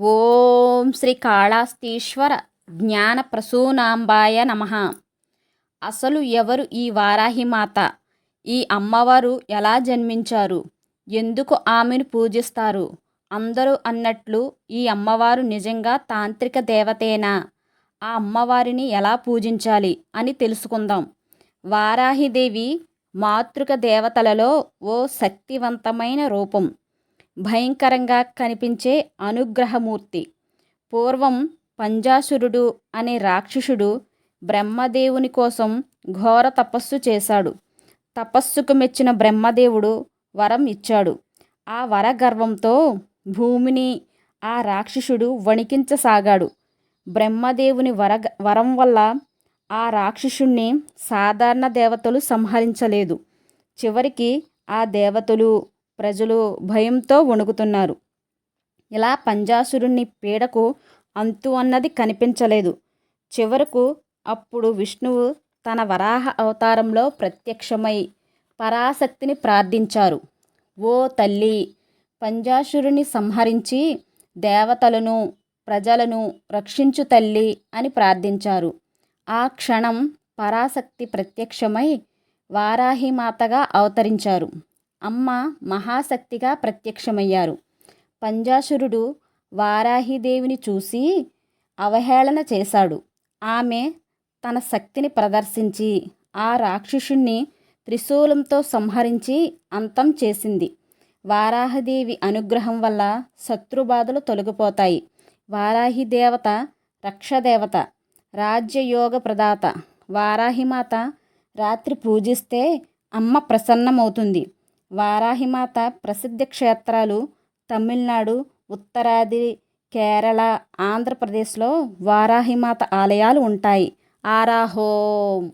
ఓం శ్రీ కాళహస్తీశ్వర జ్ఞాన ప్రసూనాంబాయ నమః. అసలు ఎవరు ఈ వారాహిమాత? ఈ అమ్మవారు ఎలా జన్మించారు? ఎందుకు ఆమెను పూజిస్తారు? అందరూ అన్నట్లు ఈ అమ్మవారు నిజంగా తాంత్రిక దేవతేనా? ఆ అమ్మవారిని ఎలా పూజించాలి అని తెలుసుకుందాం. వారాహిదేవి మాతృక దేవతలలో ఓ శక్తివంతమైన రూపం. భయంకరంగా కనిపించే అనుగ్రహమూర్తి. పూర్వం పంజాసురుడు అనే రాక్షసుడు బ్రహ్మదేవుని కోసం ఘోర తపస్సు చేశాడు. తపస్సుకు మెచ్చిన బ్రహ్మదేవుడు వరం ఇచ్చాడు. ఆ వర గర్వంతో భూమిని ఆ రాక్షసుడు వణికించసాగాడు. బ్రహ్మదేవుని వరం వల్ల ఆ రాక్షసుణ్ణి సాధారణ దేవతలు సంహరించలేదు. చివరికి ఆ దేవతలు ప్రజలు భయంతో వణుకుతున్నారు. ఇలా పంజాసురుని పీడకు అంతు అన్నది కనిపించలేదు. చివరకు అప్పుడు విష్ణువు తన వరాహ అవతారంలో ప్రత్యక్షమై పరాశక్తిని ప్రార్థించారు. ఓ తల్లి, పంజాసురుని సంహరించి దేవతలను ప్రజలను రక్షించు తల్లి అని ప్రార్థించారు. ఆ క్షణం పరాశక్తి ప్రత్యక్షమై వారాహిమాతగా అవతరించారు. అమ్మ మహాశక్తిగా ప్రత్యక్షమయ్యారు. పంజాసురుడు వారాహిదేవిని చూసి అవహేళన చేశాడు. ఆమె తన శక్తిని ప్రదర్శించి ఆ రాక్షసుణ్ణి త్రిశూలంతో సంహరించి అంతం చేసింది. వారాహిదేవి అనుగ్రహం వల్ల శత్రుబాధలు తొలగిపోతాయి. వారాహి దేవత రక్షదేవత, రాజ్యయోగ ప్రదాత. వారాహిమాత రాత్రి పూజిస్తే అమ్మ ప్రసన్నమవుతుంది. వారాహిమాత ప్రసిద్ధ క్షేత్రాలు తమిళనాడు, ఉత్తరాది, కేరళ, ఆంధ్రప్రదేశ్లో వారాహిమాత ఆలయాలు ఉంటాయి. ఆరాహోం.